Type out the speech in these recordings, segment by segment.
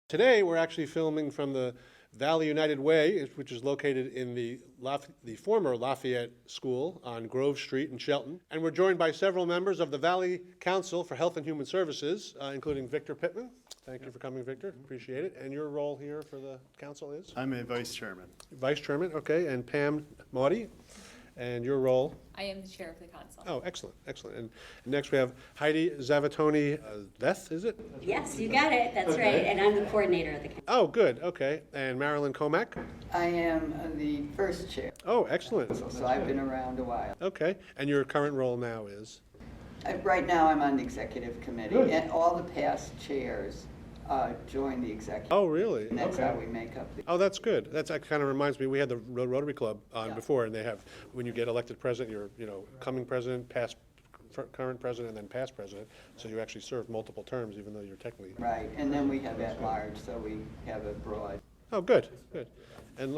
Today, we're actually filming from the Valley United Way, which is located in the former Lafayette School on Grove Street in Shelton. And we're joined by several members of the Valley Council for Health and Human Services, including Victor Pittman. Thank you for coming, Victor. Appreciate it. And your role here for the council is? I'm a vice chairman. Vice chairman, okay. And Pam Mautte. And your role? I am the chair of the council. Oh, excellent, excellent. And next we have Heidi Zavatone-Veth, is it? Yes, you got it. That's right. And I'm the coordinator of the council. Oh, good, okay. And Marilyn Comack? I am the first chair, Oh, excellent. so I've been around a while. Okay. And your current role now is? Right now, I'm on the executive committee, Good. and all the past chairs join the executive. Oh, really? And that's Okay. how we make up the. Oh, that's good. That kind of reminds me, we had the Rotary Club on Yeah. before, and they have, when you get elected president, you're, coming president, current president, and then past president, so you actually serve multiple terms, even though you're technically. Right, and then we have at large, so we have a broad. Oh, good, good. And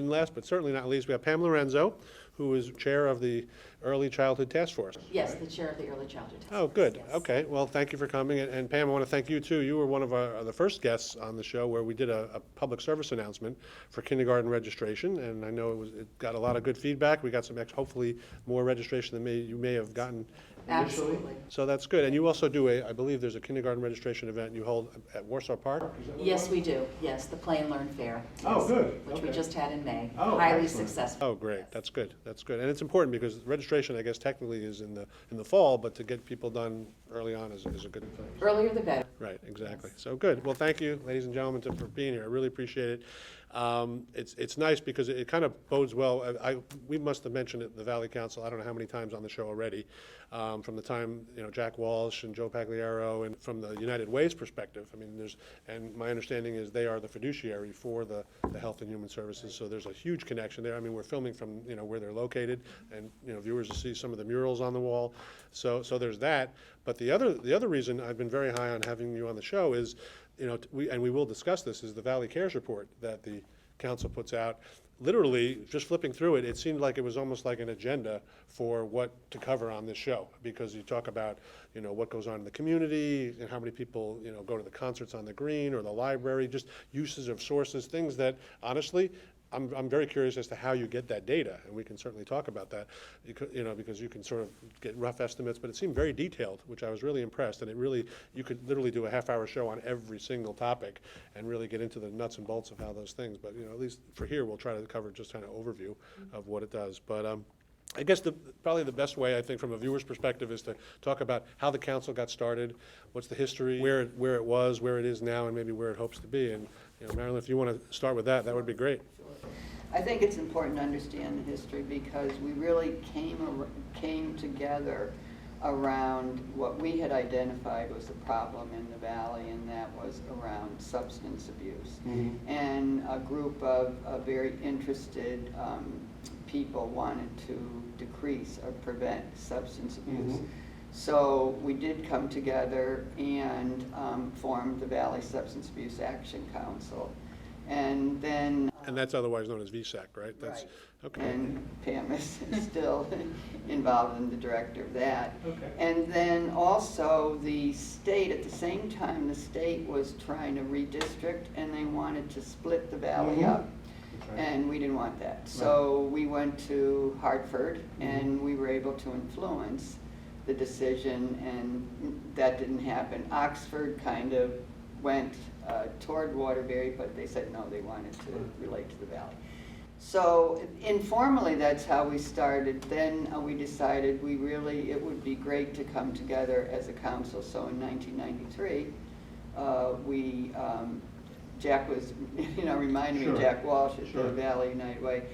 last but certainly not least, we have Pam Lorenzo, who is chair of the Early Childhood Task Force. Yes, the chair of the Early Childhood Task Oh, Force, good. yes. Okay. Well, thank you for coming. And Pam, I want to thank you, too. You were one of the first guests on the show where we did a public service announcement for kindergarten registration. And I know it got a lot of good feedback. We got some, hopefully, more registration than you may have gotten initially. Absolutely. So that's good. And you also do I believe there's a kindergarten registration event you hold at Warsaw Park? Yes, we do. Yes, the Play and Learn Fair. Oh, yes, good. Which we Okay. just had in May. Oh, Highly excellent. successful. Oh, great. That's good. That's good. And it's important because registration, I guess, technically is in the fall, but to get people done early on is a good thing. Earlier the better. Right, exactly. So good. Well, thank you, ladies and gentlemen, for being here. I really appreciate it. It's nice because it kind of bodes well. We must have mentioned it at the Valley Council, I don't know how many times on the show already, from the time, Jack Walsh and Joe Pagliaro, and from the United Way's perspective. I mean, and my understanding is they are the fiduciary for the Health and Human Services, so there's a huge connection there. I mean, we're filming from, where they're located, and, viewers will see some of the murals on the wall. So there's that. But the other reason I've been very high on having you on the show is, we will discuss this, is the Valley Cares Report that the council puts out. Literally, just flipping through it, it seemed like it was almost like an agenda for what to cover on this show, because you talk about, what goes on in the community, and how many people, go to the concerts on the green or the library, just uses of sources, things that, honestly, I'm very curious as to how you get that data, and we can certainly talk about that, because you can sort of get rough estimates, but it seemed very detailed, which I was really impressed, and you could literally do a half-hour show on every single topic and really get into the nuts and bolts of how those things, but, at least for here, we'll try to cover just kind of overview of what it does. But I guess probably the best way, I think, from a viewer's perspective is to talk about how the council got started, what's the history, where it was, where it is now, and maybe where it hopes to be. And, Marilyn, if you want to start with that would be great. I think it's important to understand the history because we really came together around what we had identified was a problem in the valley, and that was around substance abuse. Mm-hmm. And a group of very interested people wanted to decrease or prevent substance abuse. Mm-hmm. So we did come together and formed the Valley Substance Abuse Action Council. And then And that's otherwise known as VSAC, right? That's, right. okay. And Pam is still involved in the director of that. Okay. And then also the state, at the same time, the state was trying to redistrict and they wanted to split the valley up. Right. And we didn't want that. So we went to Hartford and we were able to influence the decision, and that didn't happen. Oxford kind of went toward Waterbury, but they said no, they wanted to relate to the valley. So informally, that's how we started. Then we decided it would be great to come together as a council. So in 1993, Jack was, reminding me, Jack Walsh at the Valley United Way,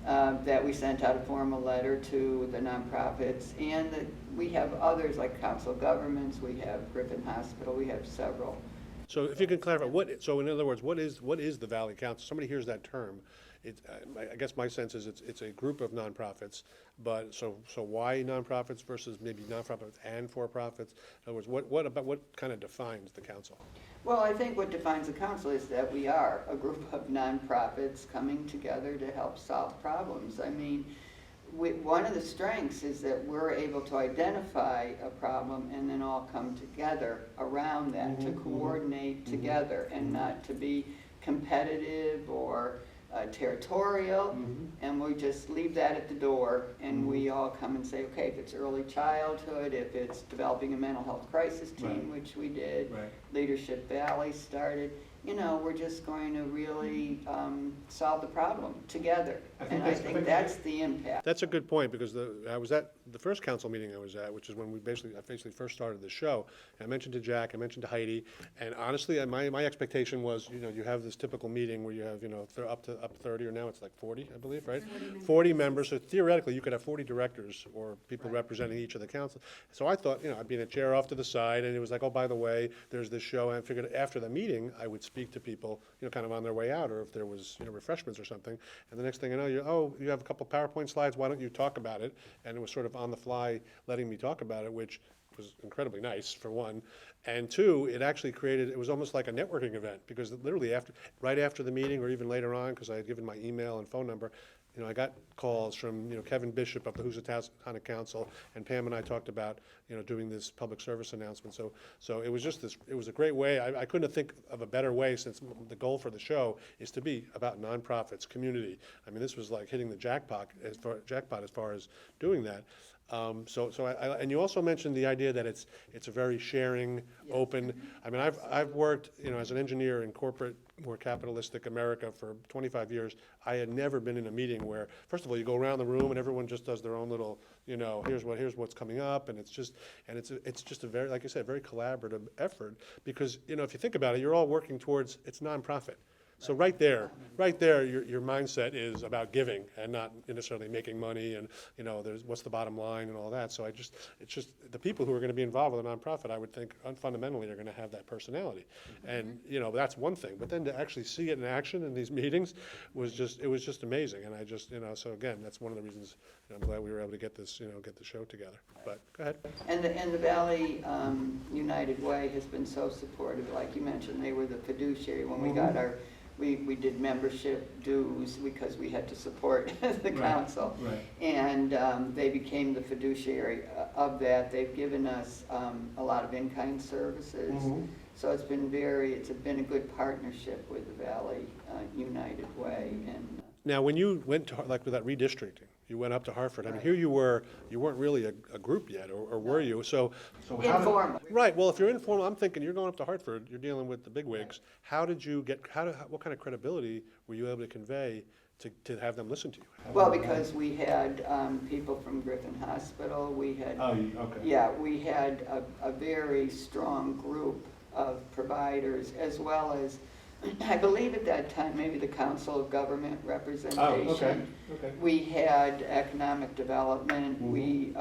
that we sent out a formal letter to the nonprofits, and we have others like Council of Governments, we have Griffin Hospital, we have several. So if you can clarify, so in other words, what is the Valley Council? Somebody hears that term. I guess my sense is it's a group of nonprofits, but so why nonprofits versus maybe nonprofits and for-profits? In other words, what kind of defines the council? Well, I think what defines the council is that we are a group of nonprofits coming together to help solve problems. I mean, one of the strengths is that we're able to identify a problem and then all come together around that to coordinate together and not to be competitive or territorial, and we just leave that at the door and we all come and say, okay, if it's early childhood, if it's developing a mental health crisis team, which we did, Leadership Valley started, you know, we're just going to really solve the problem together. And I think that's the impact. That's a good point, because I was at the first council meeting I was at, which is when I basically first started the show. And I mentioned to Jack, I mentioned to Heidi, and honestly, my expectation was, you know, you have this typical meeting where you have, you know, up 30, or now it's like 40, I believe, right? 40 members, so theoretically, you could have 40 directors or people representing each of the council. So I thought, you know, I'd be in a chair off to the side, and it was like, oh, by the way, there's this show, and I figured after the meeting, I would speak to people, you know, kind of on their way out, or if there was, you know, refreshments or something. And the next thing I know, you have a couple PowerPoint slides, why don't you talk about it? And it was sort of on the fly letting me talk about it, which was incredibly nice, for one. And two, it actually created, it was almost like a networking event, because literally right after the meeting, or even later on, because I had given my email and phone number, you know, I got calls from, you know, Kevin Bishop of the Housatonic Council, and Pam and I talked about, you know, doing this public service announcement. So it was just this, it was a great way. I couldn't think of a better way, since the goal for the show is to be about nonprofits, community. I mean, this was like hitting the jackpot as far as doing that. And you also mentioned the idea that it's a very sharing, open. I mean, I've worked, you know, as an engineer in corporate, more capitalistic America for 25 years. I had never been in a meeting where, first of all, you go around the room and everyone just does their own little, you know, here's what's coming up, and it's just a very, like I said, very collaborative effort, because, you know, if you think about it, you're all working towards, it's nonprofit. So right there, your mindset is about giving and not necessarily making money, and, you know, there's what's the bottom line and all that. So it's just the people who are going to be involved with a nonprofit, I would think fundamentally are going to have that personality. And, you know, that's one thing. But then to actually see it in action in these meetings was just amazing. And I just, you know, so again, that's one of the reasons, you know, I'm glad we were able to get this, you know, get the show together. But go ahead. And the Valley United Way has been so supportive. Like you mentioned, they were the fiduciary when we got our. We did membership dues because we had to support the council. Right. And they became the fiduciary of that. They've given us a lot of in-kind services. So it's been a good partnership with the Valley United Way. And now, when you went to, like, with that redistricting, you went up to Hartford. I mean, here you weren't really a group yet, or were you? So informal. Right. Well, if you're informal, I'm thinking you're going up to Hartford. You're dealing with the bigwigs. How did you get? What kind of credibility were you able to convey to have them listen to you? Well, because we had people from Griffin Hospital. We had. Oh, okay. Yeah, we had a very strong group of providers, as well as, I believe at that time, maybe the Council of Government Representation. Oh, okay. We had economic development. We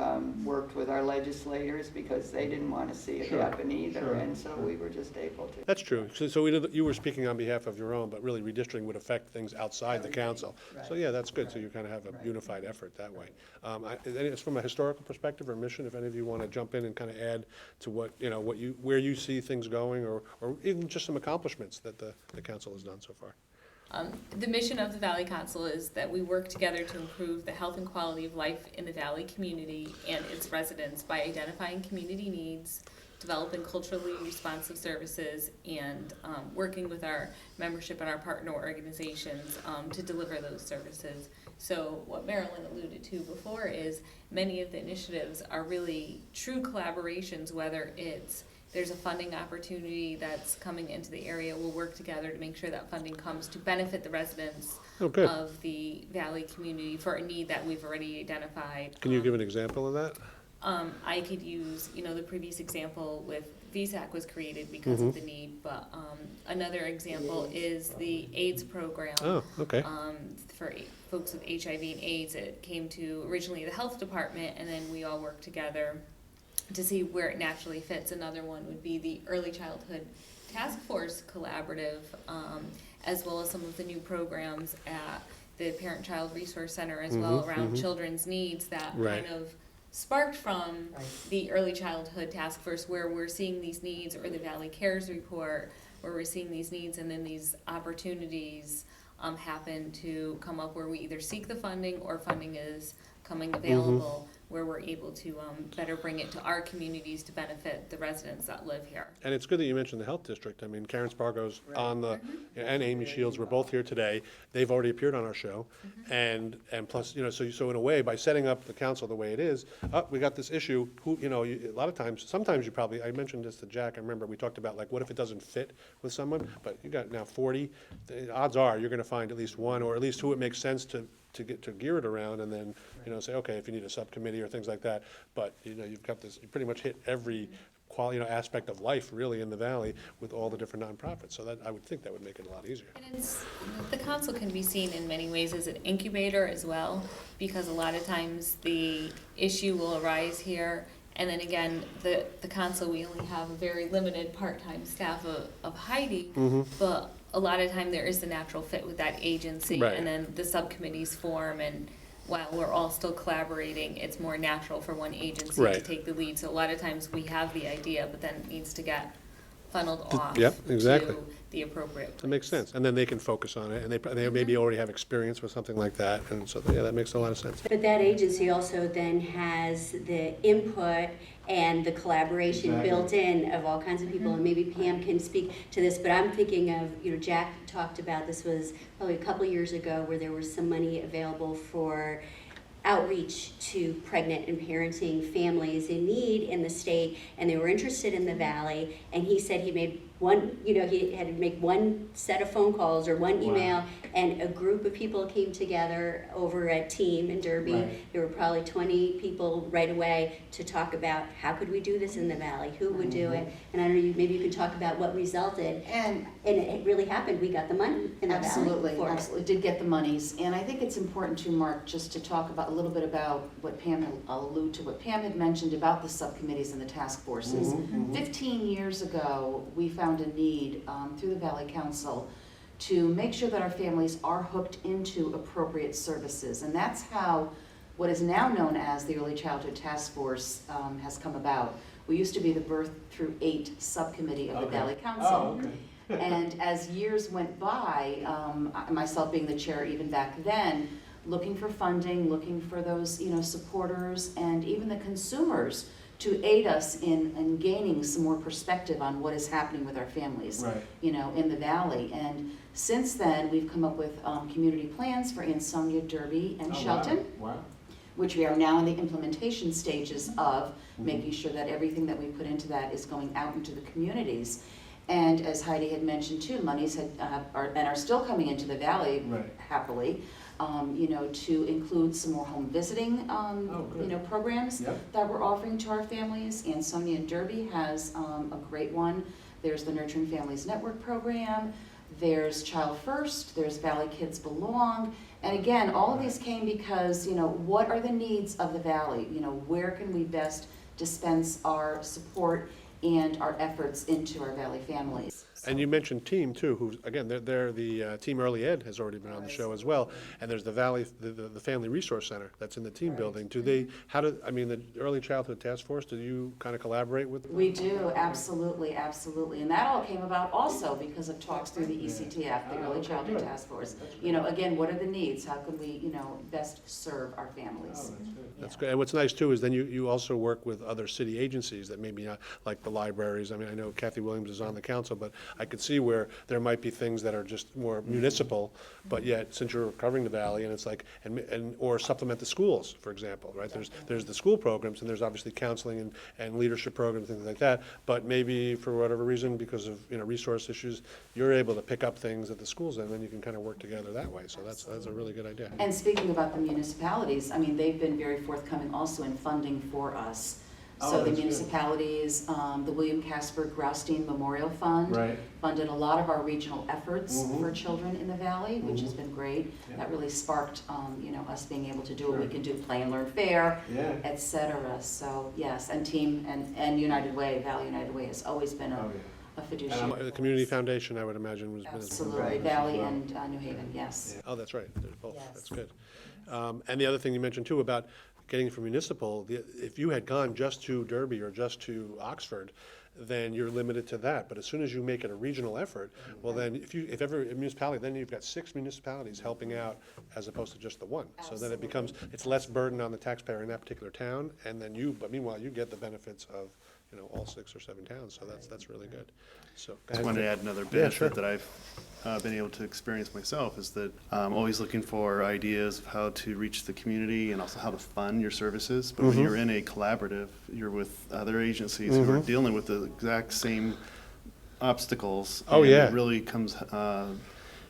worked with our legislators because they didn't want to see it happen either, and so we were just able to. That's true. So you were speaking on behalf of your own, but really redistricting would affect things outside the council. So yeah, that's good. So you kind of have a unified effort that way. It's from a historical perspective or mission. If any of you want to jump in and kind of add to what, you know, where you see things going, or even just some accomplishments that the council has done so far. The mission of the Valley Council is that we work together to improve the health and quality of life in the Valley community and its residents by identifying community needs, developing culturally responsive services, and working with our membership and our partner organizations to deliver those services. So what Marilyn alluded to before is many of the initiatives are really true collaborations, whether there's a funding opportunity that's coming into the area. We'll work together to make sure that funding comes to benefit the residents of the Valley community for a need that we've already identified. Can you give an example of that? I could use, you know, the previous example with VSAC was created because of the need, but another example is the AIDS program. Oh, okay. For folks with HIV and AIDS, it came to originally the health department, and then we all worked together to see where it naturally fits. Another one would be the Early Childhood Task Force Collaborative, as well as some of the new programs at the Parent-Child Resource Center as well around children's needs that kind of sparked from the Early Childhood Task Force, where we're seeing these needs, or the Valley Cares Report, where we're seeing these needs, and then these opportunities happen to come up where we either seek the funding or funding is coming available, where we're able to better bring it to our communities to benefit the residents that live here. And it's good that you mentioned the health district. I mean, Karen Spargo's on the, and Amy Shields were both here today. They've already appeared on our show. And plus, so in a way, by setting up the council the way it is, we got this issue, a lot of times, sometimes you probably, I mentioned this to Jack, I remember we talked about, like, what if it doesn't fit with someone? But you got now 40, the odds are you're gonna find at least one, or at least who it makes sense to gear it around, and then, say, okay, if you need a subcommittee or things like that. But, you've got this, you pretty much hit every aspect of life really in the Valley with all the different nonprofits. So that, I would think that would make it a lot easier. And the council can be seen in many ways as an incubator as well, because a lot of times the issue will arise here, and then again, the council, we only have a very limited part-time staff of Heidi, but a lot of time there is the natural fit with that agency, Right. and then the subcommittees form, and while we're all still collaborating, it's more natural for one agency to Right. take the lead. So a lot of times we have the idea, but then it needs to get funneled off Yep, exactly. to the appropriate That makes place. sense. And then they can focus on it, and they maybe already have experience with something like that. And so, yeah, that makes a lot of sense. But that agency also then has the input and the collaboration built in of all kinds of people, and maybe Pam can speak to this, but I'm thinking of, Jack talked about, this was probably a couple years ago, where there was some money available for outreach to pregnant and parenting families in need in the state, and they were interested in the Valley, and he said he made one, he had to make one set of phone calls or one email, and a group of people came together over at Team in Derby. Right. There were probably 20 people right away to talk about how could we do this in the Valley, who would do it, and I don't know, maybe you could talk about what resulted, And and it really happened, we got the money in the Valley absolutely, for it. absolutely, did get the monies. And I think it's important to, Mark, just to talk about a little bit about what Pam, I'll allude to what Pam had mentioned about the subcommittees and the task forces. 15 years ago, we found a need through the Valley Council to make sure that our families are hooked into appropriate services. And that's how what is now known as the Early Childhood Task Force has come about. We used to be the Birth through 8 subcommittee of the Valley Council. And as years went by, myself being the chair even back then, looking for funding, looking for those supporters, and even the consumers to aid us in gaining some more perspective on what is happening with our families, in the Valley. And since then, we've come up with community plans for Ansonia, Derby, and Shelton, which we are now in the implementation stages of, making sure that everything that we put into that is going out into the communities. And as Heidi had mentioned too, monies are still coming into the Valley happily, to include some more home visiting, programs that we're offering to our families. Ansonia and Derby has a great one. There's the Nurturing Families Network program. There's Child First. There's Valley Kids Belong. And again, all of these came because, what are the needs of the Valley? Where can we best dispense our support and our efforts into our Valley families? And you mentioned Team too, who, again, they're the Team Early Ed has already been on the show as well. And there's the Valley, the Family Resource Center that's in the Team building. Do they, the Early Childhood Task Force, do you kind of collaborate with them? We do, absolutely, absolutely. And that all came about also because of talks through the ECTF, the Early Childhood Task Force. Again, what are the needs? How can we, best serve our families? That's good. And what's nice too is then you also work with other city agencies that maybe not, like the libraries. I know Kathy Williams is on the council, but I could see where there might be things that are just more municipal, but yet since you're covering the Valley, and it's like, or supplement the schools, for example, right? There's the school programs, and there's obviously counseling and leadership programs, things like that. But maybe for whatever reason, because of resource issues, you're able to pick up things at the schools, and then you can kind of work together that way. So that's a really good idea. And speaking about the municipalities, they've been very forthcoming also in funding for us. So the municipalities, the William Casper Graustein Memorial Fund funded a lot of our regional efforts for children in the Valley, which has been great. That really sparked, us being able to do what we can do, Play and Learn Fair, et cetera. So yes, and Team and United Way, Valley United Way has always been a fiduciary. The Community Foundation, I would imagine, was Absolutely, Valley and New Haven, yes. Oh, that's right. There's both. Yes. That's good. And the other thing you mentioned too about getting from municipal, if you had gone just to Derby or just to Oxford, then you're limited to that. But as soon as you make it a regional effort, well then, if every municipality, then you've got 6 municipalities helping out as opposed to just the one. So then it becomes, it's less burden on the taxpayer in that particular town, and then but meanwhile, you get the benefits of, all 6 or 7 towns, so that's really good. So, go I ahead. wanted to add another Yeah, benefit sure. that I've been able to experience myself is that I'm always looking for ideas of how to reach the community and also how to fund your services. But Mm-hmm. when you're in a collaborative, you're with other agencies who are dealing with the exact same obstacles. Oh, and yeah. it really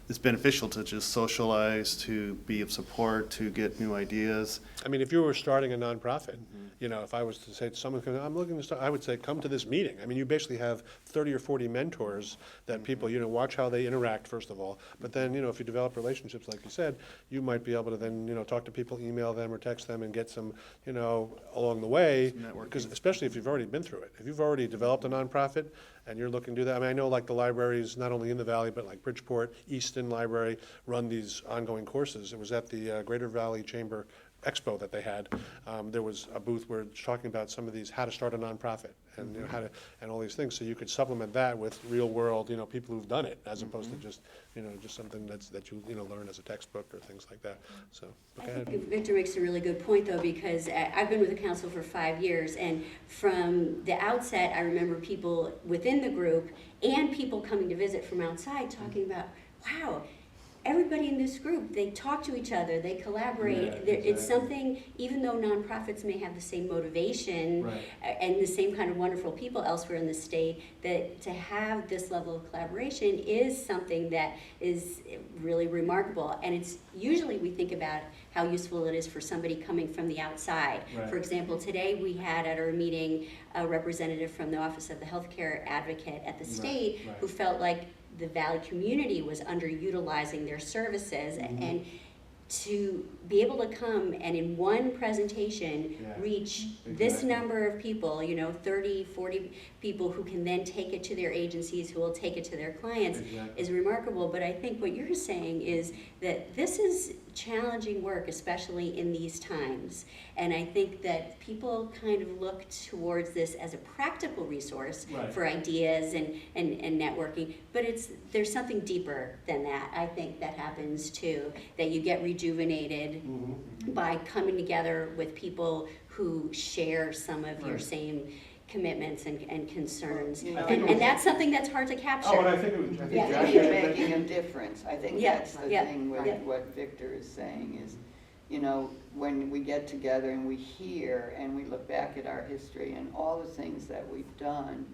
it's beneficial to just socialize, to be of support, to get new ideas. I mean, if you were starting a nonprofit, if I was to say to someone, I'm looking to start, I would say, come to this meeting. I mean, you basically have 30 or 40 mentors that people, watch how they interact, first of all. But then, if you develop relationships, like you said, you might be able to then, talk to people, email them or text them and get some, along the way. Some networking. Because especially if you've already been through it. If you've already developed a nonprofit and you're looking to do that, I mean, I know like the libraries, not only in the Valley, but like Bridgeport, Easton Library, run these ongoing courses. It was at the Greater Valley Chamber Expo that they had. There was a booth where it's talking about some of these, how to start a nonprofit and how to, and all these things. So you could supplement that with real world, people who've done it, as opposed to just, just something that you learn as a textbook or things like that. So, I go ahead. think Victor makes a really good point, though, because I've been with the council for 5 years, and from the outset, I remember people within the group and people coming to visit from outside talking about, wow, everybody in this group, they talk to each other, they collaborate. It's something, even though nonprofits may have the same motivation and the same kind of wonderful people elsewhere in the state, that to have this level of collaboration is something that is really remarkable. And it's usually we think about how useful it is for somebody coming from the outside. For example, today we had at our meeting a representative from the Office of the Healthcare Advocate at the state who felt like the Valley community was underutilizing their services, and to be able to come and in one presentation reach this number of people, 30, 40 people who can then take it to their agencies, who will take it to their clients, is remarkable. But I think what you're saying is that this is challenging work, especially in these times. And I think that people kind of look towards this as a practical resource for ideas and networking, but there's something deeper than that. I think that happens too, that you get rejuvenated by coming together with people who share some of your same commitments and concerns. And that's something that's hard to capture. Oh, and I think it was, Because you're making a difference. I think that's the thing with yeah. what Victor is saying is, when we get together and we hear and we look back at our history and all the things that we've done,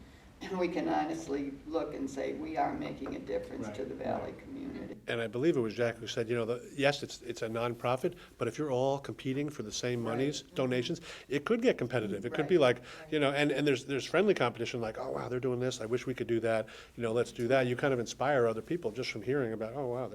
we can honestly look and say, we are making a difference to the Valley community. and I believe it was Jack who said, yes, it's a nonprofit, but if you're all competing for the same monies, donations, it could get competitive. It could be like, and there's friendly competition, like, oh wow, they're doing this. I wish we could do that. Let's do that. You kind of inspire other people just from hearing about, oh wow,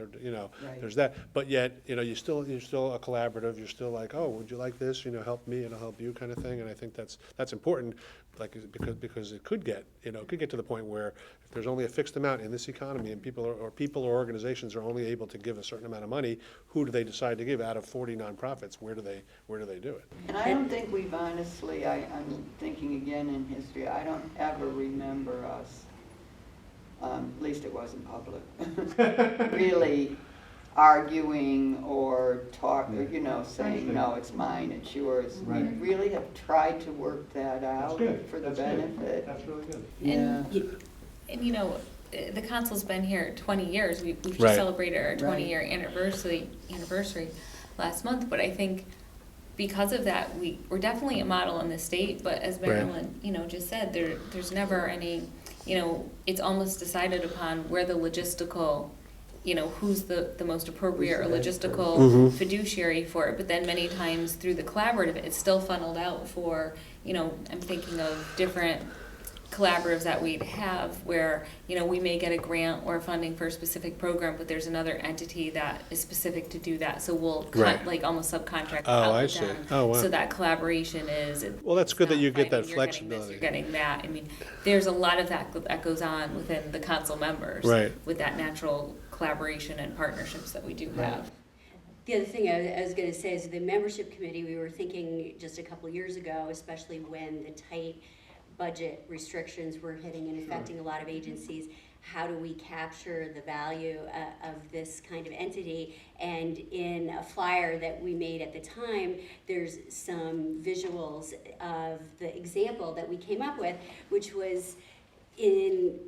there's that. But yet, you're still a collaborative. You're still like, oh, would you like this? Help me and I'll help you, kind of thing. And I think that's important, like because it could get to the point where if there's only a fixed amount in this economy and people or organizations are only able to give a certain amount of money, who do they decide to give out of 40 nonprofits? Where do they do it? And I don't think we've honestly, I'm thinking again in history, I don't ever remember us, at least it wasn't public, really arguing or saying, no, it's mine, it's yours. We really have tried to work that out for the benefit. That's really good. And the council's been here 20 years. We've just Right. celebrated our 20-year anniversary last month. But I think because of that, we're definitely a model in the state. But as Marilyn, just said, there's never any, it's almost decided upon where the logistical, who's the most appropriate or logistical fiduciary for it. But then many times through the collaborative, it's still funneled out for, I'm thinking of different collaboratives that we'd have where, we may get a grant or funding for a specific program, but there's another entity that is specific to do that. So we'll almost subcontract out I with see. them. Oh, wow. So that collaboration is. Well, that's good that you get that You're flexibility. getting that. I mean, there's a lot of that goes on within the council members. Right. With that natural collaboration and partnerships that we do have. The other thing I was going to say is the membership committee, we were thinking just a couple years ago, especially when the tight budget restrictions were hitting and affecting a lot of agencies. How do we capture the value of this kind of entity? And in a flyer that we made at the time, there's some visuals of the example that we came up with, which was in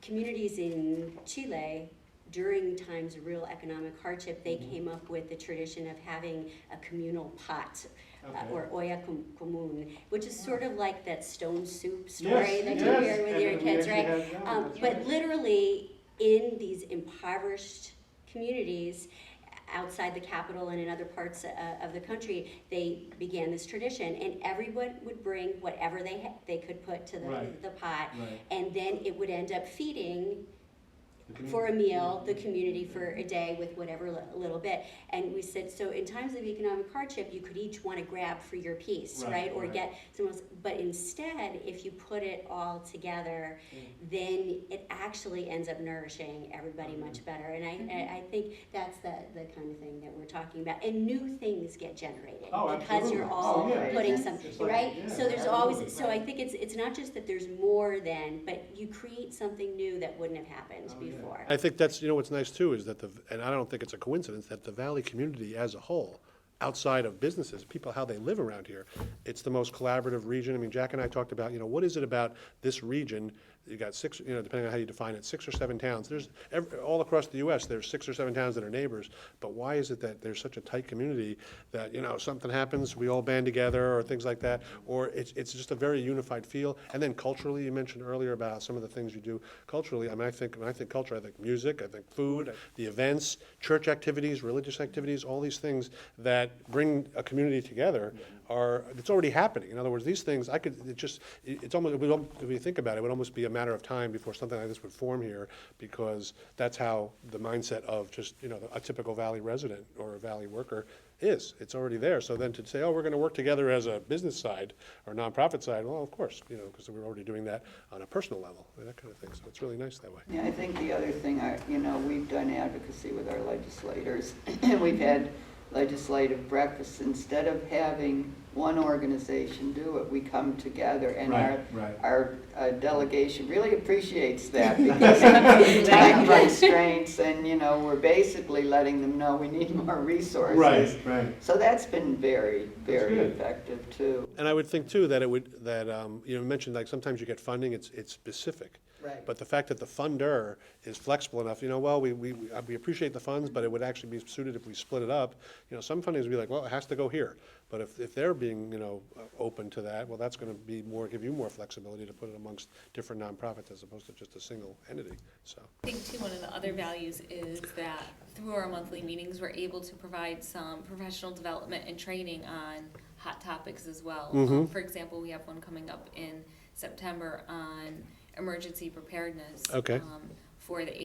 communities in Chile. During times of real economic hardship, they came up with the tradition of having a communal pot, or olla común, which is sort of like that stone soup story that you hear with your kids, right? But literally, in these impoverished communities, outside the capital and in other parts of the country, they began this tradition, and everyone would bring whatever they could put to the pot, and then it would end up feeding for a meal, the community for a day with whatever little bit. And we said, so in times of economic hardship, you could each want to grab for your piece, right? Or get someone else. But instead, if you put it all together, then it actually ends up nourishing everybody much better. And I think that's the kind of thing that we're talking about. And new things get generated because you're all putting something, right? Yeah, so there's always, so I think it's not just that there's more than, but you create something new that wouldn't have happened before. I think that's, what's nice too is that and I don't think it's a coincidence, that the Valley community as a whole, outside of businesses, people, how they live around here, it's the most collaborative region. I mean, Jack and I talked about, what is it about this region? You got six, depending on how you define it, 6 or 7 towns. There's all across the U.S. There's 6 or 7 towns that are neighbors. But why is it that there's such a tight community that something happens, we all band together, or things like that, or it's just a very unified feel. And then culturally, you mentioned earlier about some of the things you do culturally. I mean, when I think culture, I think music, I think food, the events, church activities, religious activities, all these things that bring a community together it's already happening. In other words, these things, it's almost, if you think about it, it would almost be a matter of time before something like this would form here, because that's how the mindset of just, a typical Valley resident or a Valley worker is. It's already there. So then to say, we're going to work together as a business side or nonprofit side, well, of course, because we're already doing that on a personal level, that kind of thing. So it's really nice that way. Yeah, I think the other thing, we've done advocacy with our legislators. We've had legislative breakfasts. Instead of having one organization do it, we come together, and our delegation really appreciates that, because of time constraints, and we're basically letting them know we need more resources. Right. So that's been very, very effective too. And I would think too that you mentioned like sometimes you get funding, it's specific. Right. But the fact that the funder is flexible enough, we appreciate the funds, but it would actually be suited if we split it up. Some funding would be like, well, it has to go here. But if they're being, open to that, well, that's going to give you more flexibility to put it amongst different nonprofits as opposed to just a single entity. So I think too, one of the other values is that through our monthly meetings, we're able to provide some professional development and training on hot topics as well. For example, we have one coming up in September on emergency preparedness Okay. For the